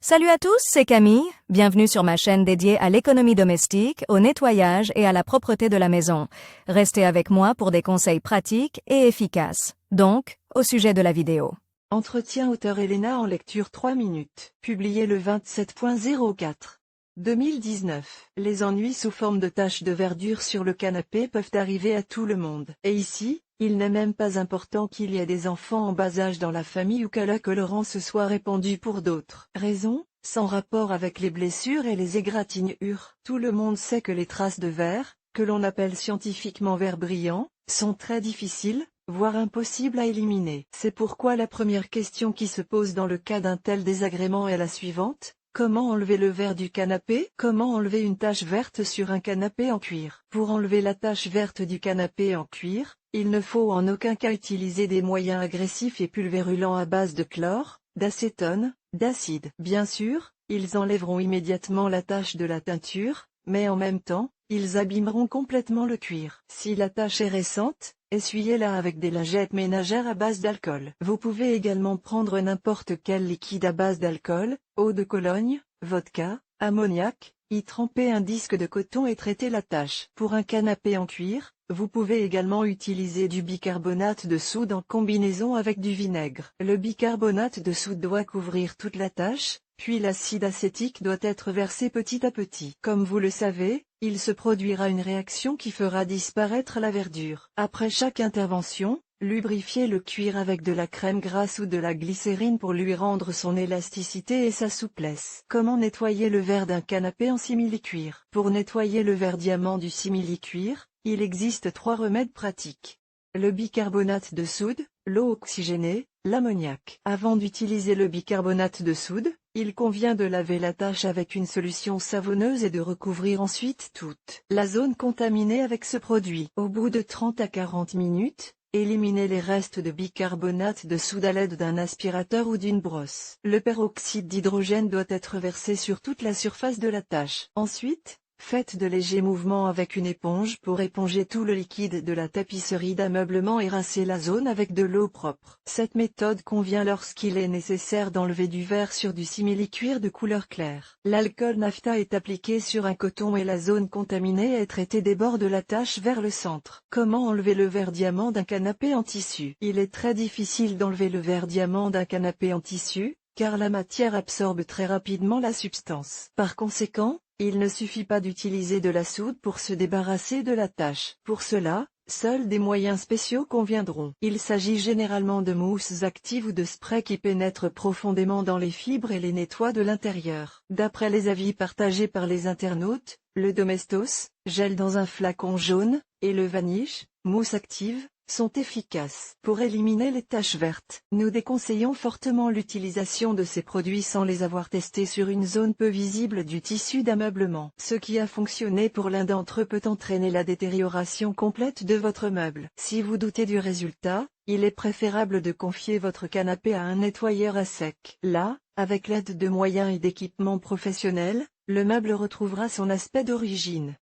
Salut à tous, c'est Camille. Bienvenue sur ma chaîne dédiée à l'économie domestique, au nettoyage et à la propreté de la maison. Restez avec moi pour des conseils pratiques et efficaces. Donc, au sujet de la vidéo. Entretien auteur Elena en lecture 3 minutes. Publié le 27.04. 2019. Les ennuis sous forme de taches de verdure sur le canapé peuvent arriver à tout le monde. Et ici, il n'est même pas important qu'il y ait des enfants en bas âge dans la famille ou que la colorant se soit répandu pour d'autres raisons, sans rapport avec les blessures et les égratignures. Tout le monde sait que les traces de verre, que l'on appelle scientifiquement verre brillant, sont très difficiles, voire impossible à éliminer. C'est pourquoi la première question qui se pose dans le cas d'un tel désagrément est la suivante. Comment enlever le verre du canapé? Comment enlever une tache verte sur un canapé en cuir? Pour enlever la tache verte du canapé en cuir, il ne faut en aucun cas utiliser des moyens agressifs et pulvérulents à base de chlore, d'acétone, d'acide. Bien sûr, ils enlèveront immédiatement la tache de la teinture, mais en même temps, ils abîmeront complètement le cuir. Si la tache est récente, essuyez-la avec des lingettes ménagères à base d'alcool. Vous pouvez également prendre n'importe quel liquide à base d'alcool, eau de Cologne, vodka, ammoniac, y tremper un disque de coton et traiter la tache. Pour un canapé en cuir, vous pouvez également utiliser du bicarbonate de soude en combinaison avec du vinaigre. Le bicarbonate de soude doit couvrir toute la tache, puis l'acide acétique doit être versé petit à petit. Comme vous le savez, il se produira une réaction qui fera disparaître la verdure. Après chaque intervention, lubrifiez le cuir avec de la crème grasse ou de la glycérine pour lui rendre son élasticité et sa souplesse. Comment nettoyer le verre d'un canapé en simili-cuir? Pour nettoyer le verre diamant du simili-cuir, il existe 3 remèdes pratiques. Le bicarbonate de soude, l'eau oxygénée, l'ammoniac. Avant d'utiliser le bicarbonate de soude, il convient de laver la tache avec une solution savonneuse et de recouvrir ensuite toute la zone contaminée avec ce produit. Au bout de 30 à 40 minutes, éliminez les restes de bicarbonate de soude à l'aide d'un aspirateur ou d'une brosse. Le peroxyde d'hydrogène doit être versé sur toute la surface de la tache. Ensuite, faites de légers mouvements avec une éponge pour éponger tout le liquide de la tapisserie d'ameublement et rincer la zone avec de l'eau propre. Cette méthode convient lorsqu'il est nécessaire d'enlever du verre sur du simili-cuir de couleur claire. L'alcool naphta est appliqué sur un coton et la zone contaminée est traitée des bords de la tache vers le centre. Comment enlever le verre diamant d'un canapé en tissu? Il est très difficile d'enlever le verre diamant d'un canapé en tissu, car la matière absorbe très rapidement la substance. Par conséquent, il ne suffit pas d'utiliser de la soude pour se débarrasser de la tache. Pour cela, seuls des moyens spéciaux conviendront. Il s'agit généralement de mousses actives ou de sprays qui pénètrent profondément dans les fibres et les nettoient de l'intérieur. D'après les avis partagés par les internautes, le Domestos, gel dans un flacon jaune, et le Vanish, mousse active, sont efficaces pour éliminer les taches vertes. Nous déconseillons fortement l'utilisation de ces produits sans les avoir testés sur une zone peu visible du tissu d'ameublement. Ce qui a fonctionné pour l'un d'entre eux peut entraîner la détérioration complète de votre meuble. Si vous doutez du résultat, il est préférable de confier votre canapé à un nettoyeur à sec. Là, avec l'aide de moyens et d'équipements professionnels, le meuble retrouvera son aspect d'origine.